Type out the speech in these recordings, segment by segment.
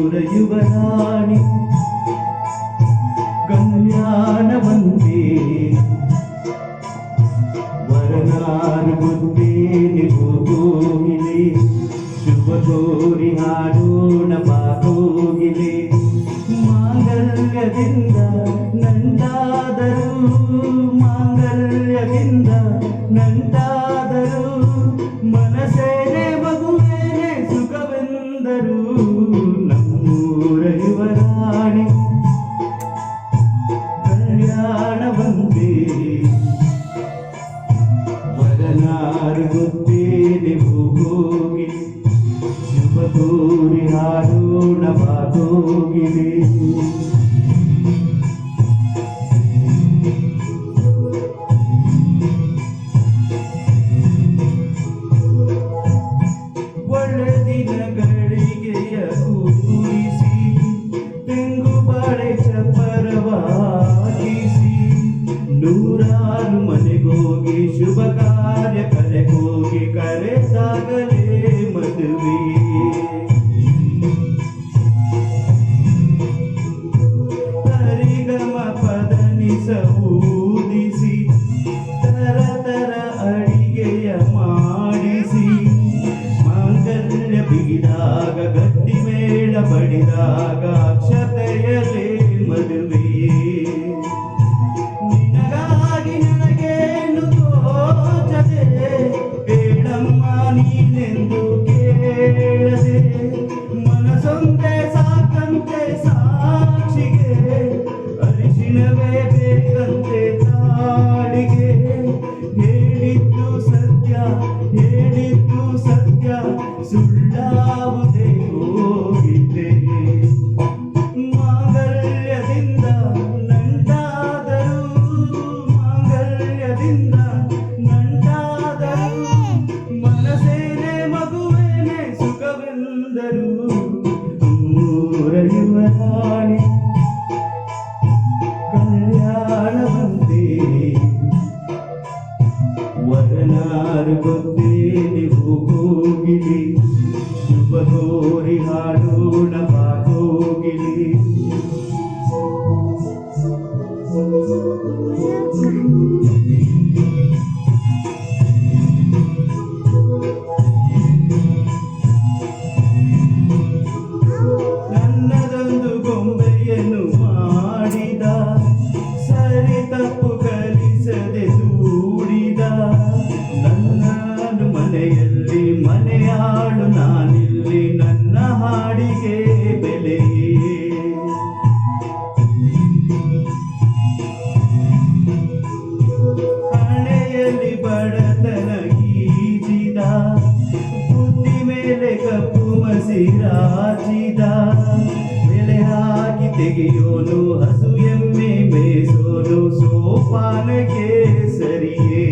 ಯುವರಾಣಿ ಕಲ್ಯಾಣ ಬಂದೇ ವರನಾರು ಗೊತ್ತೇನೆ ಹೋಗೋಗಿಲೆ ಶುಭ ಕೋರಿ ಹಾಡೋಣ ಬಾಗೋಗಿಲೆ ಮಾಂಗಲ್ಯದಿಂದ ನಂದಾದರು ಮಾಂಗಲ್ಯದಿಂದ ನಂದಾದರು ಮನಸೇನೆ ಮಗುವೇನೆ ಸುಖವೆಂದರು ನಮ್ಮೂರ ಯುವರಾಣಿ ಕಲ್ಯಾಣ ಬಂದೇ ವರನಾರು ಗೊತ್ತೇನೆ ಹೋಗೋಗಿ ಶುಭ ಕೋರಿ ಹಾಡೋಣ ಬಾಗೋಗಿಲೆ ಒಳ್ಳೆ ದಿನಗಳಿಗೆಯ ಕೂರಿಸಿ ತೆಂಗು ಬಾಳೆ ಚಪ್ಪರವಾಗಿಸಿ ನೂರಾರು ಮನೆಗೋಗಿ ಶುಭ ಕಾರ್ಯ ಕಲೆಗೋಗಿ ಕರೆದಾಗಲೇ ಮದುವೆ ಹರಿಗಮ ಪದನಿಸ ಊದಿಸಿ ತರ ತರ ಅಡಿಗೆಯ ಮಾಡಿಸಿ ಮಾಂಗಲ್ಯ ಬಿಗಿದಾಗ ಗಟ್ಟಿ ಮೇಳ ಬಡಿದಾಗ ಅಕ್ಷತೆಯಲೇ ಮದುವೆಯೇ ನಿನಗಾಗಿ ನನಗೇನು ತೋಚದೆ ಹೇಳಮ್ಮ ನೀನೆಂದು ಕೇಳದೆ ಮನಸೊಂದೆ ಸಾಕಂತೆ ಸಾಕ್ಷಿಗೆ ಅರಿಶಿಣವೇ ಬೇಕಂತೆ ತಾಳಿಗೆ ಹೇಳಿದ್ದು ಸತ್ಯ ಹೇಳಿದ್ದು ಸತ್ಯ ಸುಳ್ಳಾವುದೇ ಹೋಗಿದ್ದೆ ಮಾಂಗಲ್ಯದಿಂದ ನಂಟಾದರು ಮಾಂಗಲ್ಯದಿಂದ ನಂಟಾದರು ಮನಸೇನೆ ಮಗುವೇನೆ ಸುಖವೆಂದರು ಮೂರ ಯುವರಾಣಿ ಕಲ್ಯಾಣ ಬಂದೇ ವರನಾರು ಗೊತ್ತೇನೆ ಹೋಗೋಗಿಲೆ ಶುಭ ಕೋರಿ ಹಾಡೋಣ ಬಾಗೋಗಿಲೆ ನನ್ನದೊಂದು ಗೊಂಬೆಯನ್ನು ಮಾಡಿದ ಸರಿ ತಪ್ಪು ಕಲಿಸದೆ ದೂಡಿದ ನನ್ನನ್ನು ಮನೆಯಲ್ಲಿ ಮನೆಯಾಳು ನಾನಿಲ್ಲಿ ನನ್ನ ಹಾಡಿಗೆ ಬೆಲೆಯೇ ಹಣೆಯಲ್ಲಿ ಬಡತನ ಗೀಜಿದ ಬುದ್ಧಿ ಮೇಲೆ ಕಪ್ಪು ಮಸಿರಾಚಿದ ಬೆಲೆ ಹಾಕಿ ತೆಗೆಯೋನು ಹಸು ಎಮ್ಮೆ ಮೇಸೋನು ಸೋಪಾನಗೆ ಸರಿಯೇ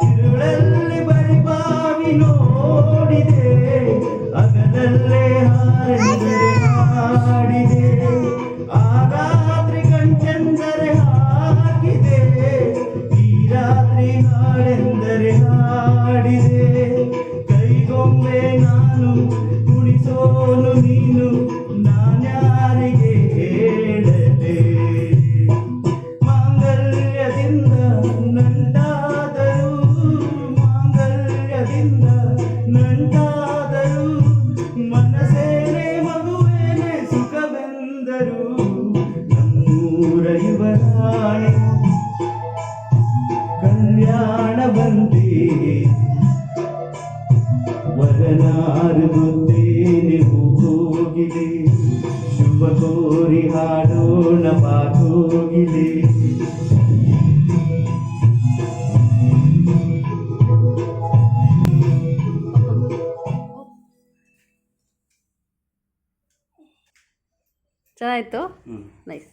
ತಿರುಳಲ್ಲಿ ಬರಿಬಾವಿ ನೋಡಿದೆ ಅಗಲಲ್ಲೇ ಹಾರೆಂದರೆ ಹಾಡಿದೆ ಆಗಾತ್ರಿ ಕಣ್ಚೆಂದರೆ ಹಾಕಿದೆ ಈ ರಾತ್ರಿ ಹಾಡೆಂದರೆ ಹಾಡಿದೆ ಕೈಗೊಂಬೆ ನಾನು ಕುಣಿಸೋನು ನೀನು ನಾನ್ಯಾರಿಗೆ ಹೇಳಲೆ ಮಾಂಗಲ್ಯದಿಂದ ನಂಟಾದರು ಮಾಂಗಲ್ಯದಿಂದ ನಂಟಾದರು ಮನಸೇನೆ ಮಗುವೇನೆ ಸುಖವೆಂದರು ನಮ್ಮೂರ ಯುವರಾಣಿ ಕಲ್ಯಾಣ ಬಂದೇ ವರನಾರು ಗೊತ್ತೇನೆ ಹೋಗೋಗಿಲೆ ಶುಭ ಕೋರಿ ಹಾಡೋಣ ಬಾಗೋಗಿಲೆ ಚೆನ್ನಾಯಿತು. ನೈಸ್.